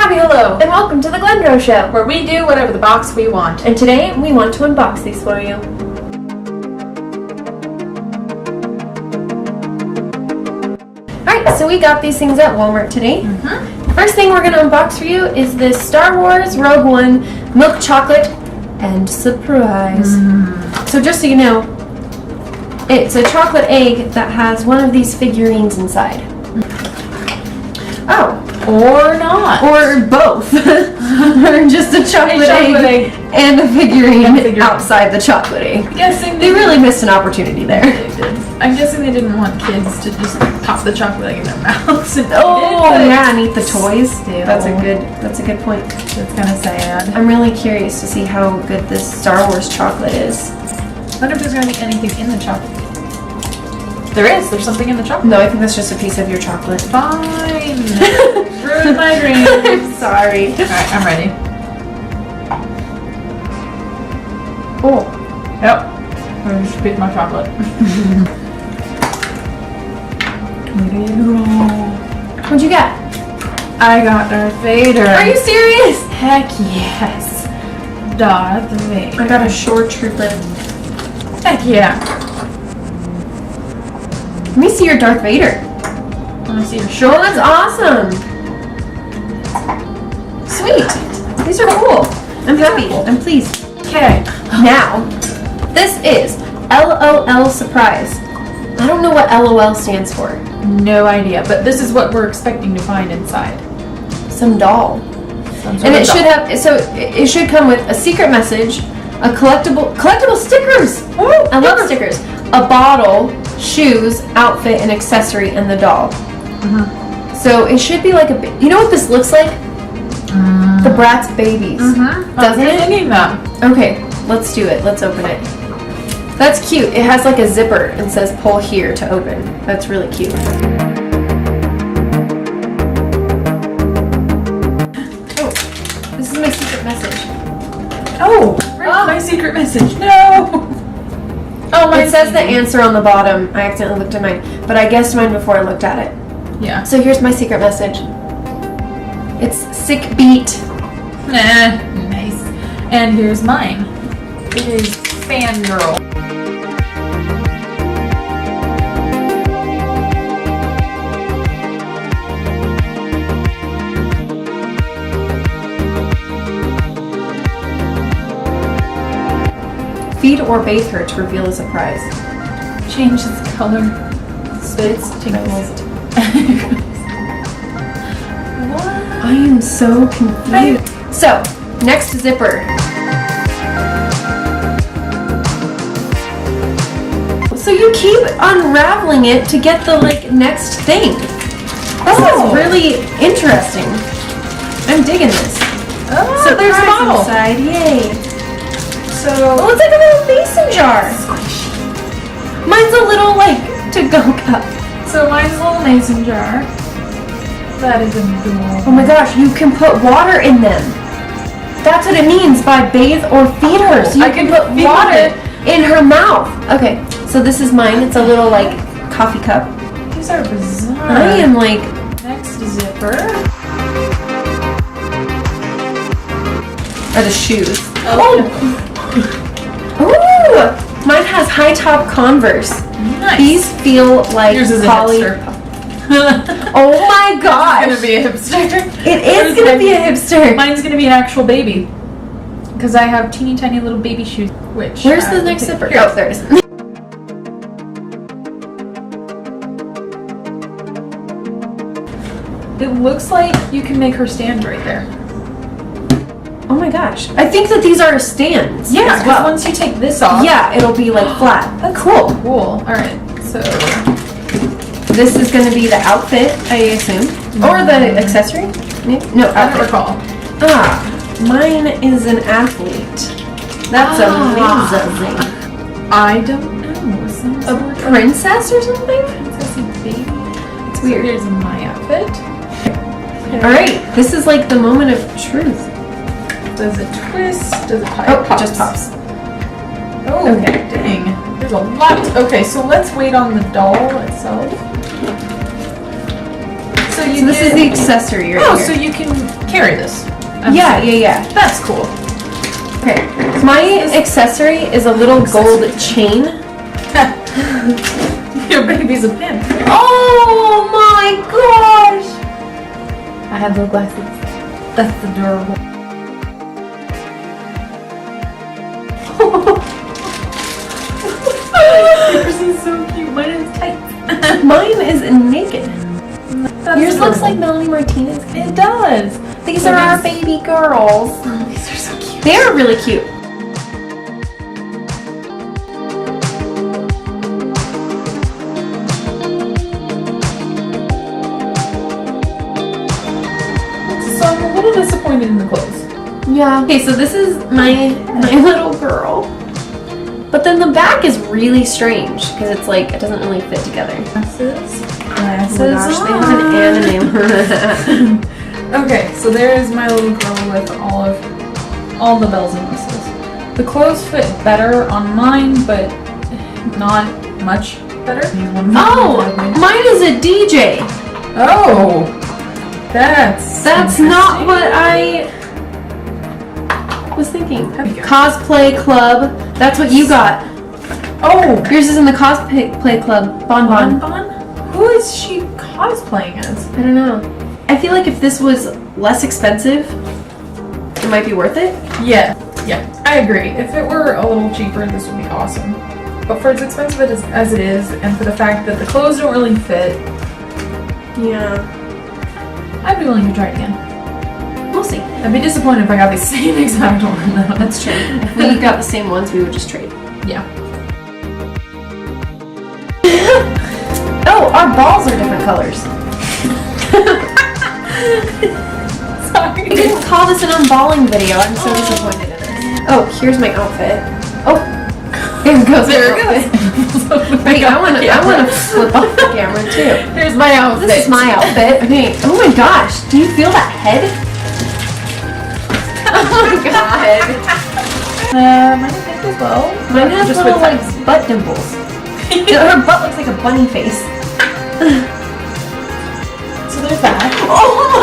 Happy hello, And welcome to the Glendreau Show, where we do whatever the box we want. and today we want to unbox these for you. Alright, so we got these things at Walmart today. The first thing we're going to unbox for you is this Star Wars Rogue One milk chocolate and surprise. So just so you know, it's a chocolate egg that has one of these figurines inside. Oh. Or not. Or both. Or just a chocolate egg and a figurine outside the chocolate egg. They really missed an opportunity there. I'm guessing they didn't want kids to just pop the chocolate egg in their mouths. And Yeah, and eat the toys. Still. That's a good point. That's kind of sad. I'm really curious to see how good this Star Wars chocolate is. I wonder if there's going to be anything in the chocolate. There's something in the chocolate. No, I think that's just a piece of your chocolate. Fine. Ruined my dreams. I'm sorry. Alright, I'm ready. Oh. Yep. I just picked my chocolate. What'd you get? I got Darth Vader. Are you serious? Heck yes. Darth Vader. I got a short trooper. Heck yeah. Let me see your Darth Vader. I want to see your Oh, short. that's awesome. Sweet. These are cool. I'm happy. I'm pleased. Okay. Now, this is L.O.L surprise. I don't know what L.O.L stands for. No idea, but this is what we're expecting to find inside. Some doll. And it should have, so it should come with a secret message, a collectible stickers. Oh, I love stickers. A bottle, shoes, outfit, and accessory, and the doll. So it should be like you know what this looks like? The Bratz babies. Doesn't it? Thinking that. Okay, let's do it. Let's open it. That's cute. It has like a zipper and says pull here to open. That's really cute. Oh, this is my secret message. Oh, my secret message. No. Oh, It says the answer on the bottom. I accidentally looked at mine, but I guessed mine before I looked at it. Yeah. So here's my secret message. It's sick beat. Nice. And here's mine. It is fangirl. Feed or bathe her to reveal a surprise. Change its color. Spits, tinkles. What? I am so confused. So, next zipper. So you keep unraveling it to get the next thing. This is really interesting. I'm digging this. Oh, So there's a prize bottle. inside. Yay. So, Oh, it's like a little mason jar. Mine's a little to-go cup. so mine's a little mason jar. That is adorable. Oh my gosh, you can put water in them. That's what it means by bathe or feed her. So you I can can put feed water it. in her mouth. Okay, so this is mine. It's a little coffee cup. These are bizarre. I am Next zipper. are the shoes. Oh, Ooh, mine has high top Converse. nice. These feel like Yours is a hipster. Oh my It's gosh, gonna be a hipster. it is gonna be a hipster. Mine's gonna be an actual baby. Because I have teeny tiny little baby shoes. Which Where's I the will next take- zipper? Here. Oh, there it is. It looks like you can make her stand right there. Oh my gosh, I think that these are stands. Yeah, as because well. once you take this off. Yeah, it'll be flat. That's cool. Cool. Alright, so This is going to be the outfit, I assume. Or the accessory? Maybe? No, I don't outfit. recall. Ah, mine is an athlete. That's amazing. I don't know. Some A sort of princess or something? princessy baby. It's weird. So here's my outfit. Alright, this is the moment of truth. Does it twist? Does it pop? Oh, it just pops. Oh, Okay. dang. There's a lot. Okay, so let's wait on the doll itself. So So this is the accessory right Oh, here. so you can carry this. Yeah. That's cool. Okay. My accessory is a little gold chain. Your baby's a pimp. Oh my gosh! I have little glasses. That's adorable. Yours is so cute. Mine is tight. Mine is naked. That's Yours looks adorable. like Melanie Martinez. It does. These are our baby girls. Oh, these are so cute. They are really cute. So I'm a little disappointed in the clothes. Yeah. Okay, so this is my little girl. But then the back is really strange because it's like it doesn't really fit together. Glasses. Oh my gosh, they have an anime. Okay, so there is my little girl with all the bells and whistles. The clothes fit better on mine, but not much better. Oh, mine is a DJ. Oh, that's not what I was thinking. That'd be good. Cosplay club. That's what you got. Oh, Yours is in the cosplay club. Bon Bon. Bon. Who is she cosplaying as? I don't know. I feel like if this was less expensive, it might be worth it. Yeah, I agree. If it were a little cheaper, this would be awesome. But for as expensive as it is, and for the fact that the clothes don't really fit, Yeah. I'd be willing to try it again. We'll see. I'd be disappointed if I got the same exact one though. That's true. If we got the same ones, we would just trade. Yeah. Oh, our balls are different colors. Sorry. We didn't call this an unballing video. I'm so disappointed in it. Oh, here's my outfit. Oh, there goes There my it outfit. goes. Wait, I want to flip off the camera too. Here's my outfit. This is my outfit. Okay. Oh my gosh. Do you feel that head? Oh my god. Mine is pink as well. Mine has Just little with like ties. butt dimples. Her butt looks like a bunny face. So there's that. Oh